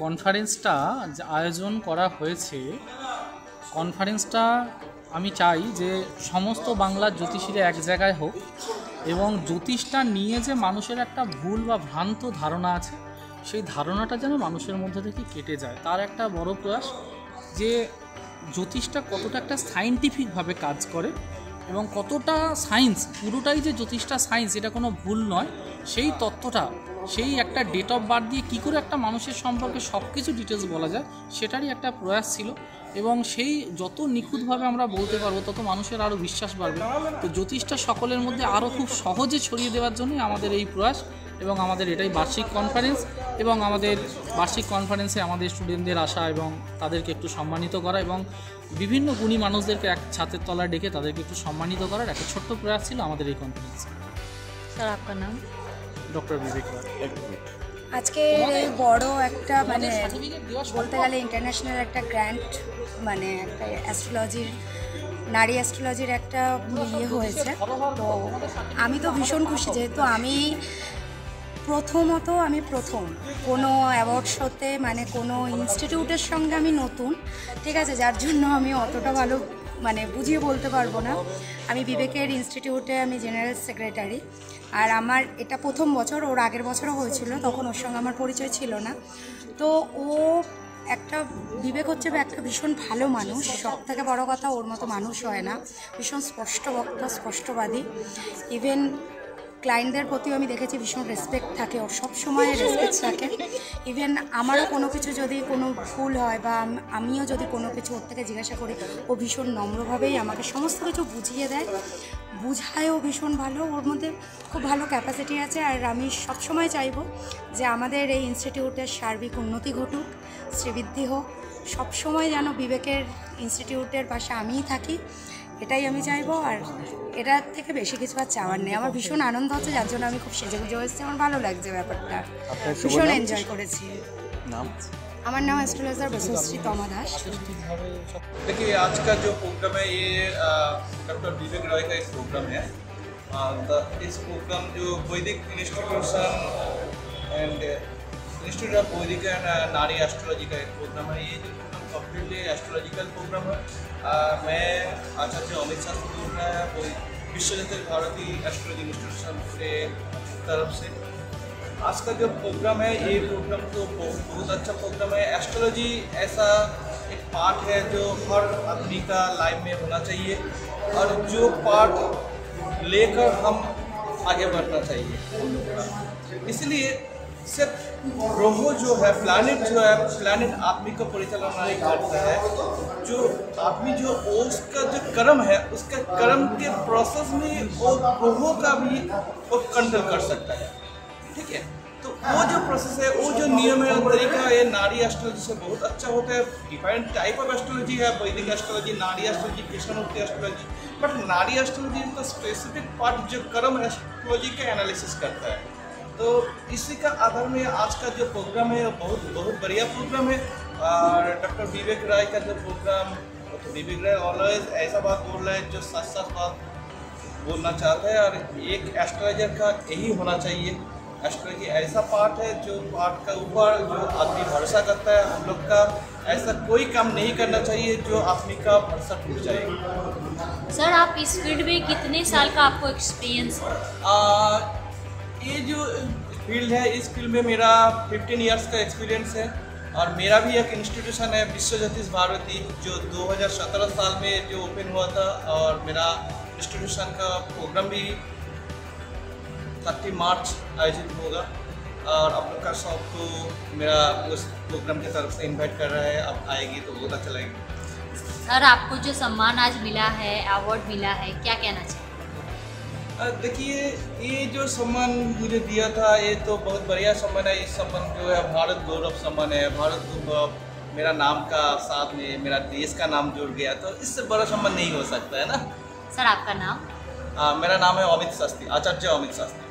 কনফারেন্সটা যে আয়োজন করা হয়েছে, কনফারেন্সটা আমি চাই যে সমস্ত বাংলার জ্যোতিষীরা এক জায়গায় হোক এবং জ্যোতিষটা নিয়ে যে মানুষের একটা ভুল বা ভ্রান্ত ধারণা আছে সেই ধারণাটা যেন মানুষের মধ্যে থেকে কেটে যায়। তার একটা বড় প্রয়াস যে জ্যোতিষটা কতটা একটা সায়েন্টিফিকভাবে কাজ করে এবং কতটা সায়েন্স, পুরোটাই যে জ্যোতিষটা সায়েন্স এটা কোনো ভুল নয়, সেই তথ্যটা, সেই একটা ডেট অফ বার্থ দিয়ে কী করে একটা মানুষের সম্পর্কে সব কিছু ডিটেলস বলা যায় সেটারই একটা প্রয়াস ছিল। এবং সেই যত নিখুঁতভাবে আমরা বলতে পারবো তত মানুষের আরও বিশ্বাস বাড়বে। তো জ্যোতিষটা সকলের মধ্যে আরও খুব সহজে ছড়িয়ে দেওয়ার জন্যই আমাদের এই প্রয়াস এবং আমাদের এটাই বার্ষিক কনফারেন্স। এবং আমাদের বার্ষিক কনফারেন্সে আমাদের স্টুডেন্টদের আসা এবং তাদেরকে একটু সম্মানিত করা এবং বিভিন্ন গুণী মানুষদেরকে এক ছাতের তলায় ডেকে তাদেরকে একটু সম্মানিত করার একটা ছোট্ট প্রয়াস ছিল আমাদের এই কনফারেন্স। স্যার আপনার নাম? ডক্টর বিবেক রায়। আজকে এই বড় একটা মানে বলতে গেলে ইন্টারন্যাশনাল একটা গ্র্যান্ড মানে একটা অ্যাস্ট্রোলজির, নারী অ্যাস্ট্রোলজির একটা ইয়ে হয়েছে। তো আমি তো ভীষণ খুশি, যেহেতু আমি প্রথম কোনো অ্যাওয়ার্ড শোতে মানে কোনো ইনস্টিটিউটের সঙ্গে আমি নতুন, ঠিক আছে, যার জন্য আমি অতটা ভালো মানে বুঝিয়ে বলতে পারবো না। আমি বিবেকের ইনস্টিটিউটে আমি জেনারেল সেক্রেটারি, আর আমার এটা প্রথম বছর, ওর আগের বছরও হয়েছিল, তখন ওর সঙ্গে আমার পরিচয় ছিল না। তো ও একটা বিবেক হচ্ছে একটা ভীষণ ভালো মানুষ, সব থেকে বড়ো কথা ওর মতো মানুষ হয় না, ভীষণ স্পষ্ট বক্তা, স্পষ্টবাদী। ইভেন ক্লায়েন্টদের প্রতিও আমি দেখেছি ভীষণ রেসপেক্ট থাকে, ওর সব সময় রেসপেক্ট থাকে। ইভেন আমারও কোনো কিছু যদি কোনো ভুল হয় বা আমিও যদি কোনো কিছু ওর থেকে জিজ্ঞাসা করি, ও ভীষণ নম্রভাবেই আমাকে সমস্ত কিছু বুঝিয়ে দেয়, বুঝায়ও ভীষণ ভালো, ওর মধ্যে খুব ভালো ক্যাপাসিটি আছে। আর আমি সবসময় চাইবো যে আমাদের এই ইনস্টিটিউটের সার্বিক উন্নতি ঘটুক, শ্রীবৃদ্ধি হোক, সবসময় যেন বিবেকের ইনস্টিটিউটের পাশে আমিই থাকি, এটাই আমি চাইবো। আর এটার থেকে বেশি কিছু আর চাওয়ার নেই। আমার ভীষণ আনন্দ হচ্ছে, যার জন্য আমি খুব সেজেগুজে এসেছি, আমার ভালো লাগছে ব্যাপারটা, ভীষণ এনজয় করেছি। আমার नाम एस्ट्रोलॉजर बसुश्री तोमा दास। देखिए आज का जो प्रोग्राम है ये डॉक्टर विवेक रॉय का एक प्रोग्राम है। इस प्रोग्राम जो वैदिक इंस्टीट्यूशन एंड इंस्टीट्यूट ऑफ वैदिक एंड नारी एस्ट्रोलॉजी का एक प्रोग्राम है। ये जो प्रोग्राम कम्प्लीटली एस्ट्रोलॉजिकल प्रोग्राम है। मैं आचार्य अमित शास्त्री बोल रहा है विश्वजतिक भारती एस्ट्रोलॉजी इंस्टीट्यूशन के तरफ से। आज का जो प्रोग्राम है ये प्रोग्राम तो बहुत अच्छा प्रोग्राम है। एस्ट्रोलॉजी ऐसा एक पार्ट है जो हर आदमी का लाइफ में होना चाहिए और जो पार्ट लेकर हम आगे बढ़ना चाहिए। इसलिए सिर्फ ग्रह जो है, प्लैनेट आदमी का परिचालना नहीं करता है, जो आदमी जो उसका जो कर्म है उसका कर्म के प्रोसेस में वो ग्रहों का भी वो कंट्रोल कर सकता है। ठीक है, तो वो जो प्रोसेस है, वो जो नियम है, तरीका है, नारी एस्ट्रोलॉजी से बहुत अच्छा होता है। डिफरेंट टाइप ऑफ एस्ट्रोलॉजी है, वैदिक एस्ट्रोलॉजी, नारी एस्ट्रोलॉजी, कृष्णमूर्ति एस्ट्रोलॉजी, बट नारी एस्ट्रोलॉजी का स्पेसिफिक पार्ट जो कर्म एस्ट्रोलॉजी का एनालिसिस करता है। तो इसी का आधार में आज का जो प्रोग्राम है बहुत बढ़िया प्रोग्राम है। और डॉक्टर विवेक राय का जो प्रोग्राम, तो विवेक राय ऑलवेज ऐसा बात बोल रहे हैं जो सच बात बोलना चाहते हैं, और एक एस्ट्रोलॉजर का यही होना चाहिए। एस्ट्रोलॉजी ऐसा पार्ट है जो पार्ट का ऊपर जो आदमी भरोसा करता है। हम लोग का ऐसा कोई काम नहीं करना चाहिए जो आदमी का भरोसा टूट जाएगा। सर आप इस फील्ड में कितने साल का आपको एक्सपीरियंस है? ये जो फील्ड है, इस फील्ड में मेरा 15 इयर्स का एक्सपीरियंस है। और मेरा भी एक इंस्टीट्यूशन है विश्वजतिक भारती, जो 2017 साल में जो ओपन हुआ था। और मेरा इंस्टीट्यूशन का प्रोग्राम भी 30 मार्च आयोजित होगा। और आप लोग का शौक तो मेरा उस प्रोग्राम की तरफ से इनवाइट कर रहा है, आप आएगी तो बहुत अच्छा लगेगा। सर आपको जो सम्मान आज मिला है, अवार्ड मिला है, क्या कहना चाहिए? देखिए ये जो सम्मान मुझे दिया था ये तो बहुत बढ़िया सम्मान है। इस सम्मान जो है भारत गौरव सम्मान है। भारत गौरव मेरा नाम का साथ में मेरा देश का नाम जुड़ गया, तो इससे बड़ा सम्मान नहीं हो सकता है ना। सर आपका नाम? मेरा नाम है अमित शास्त्री, आचार्य अमित शास्त्री।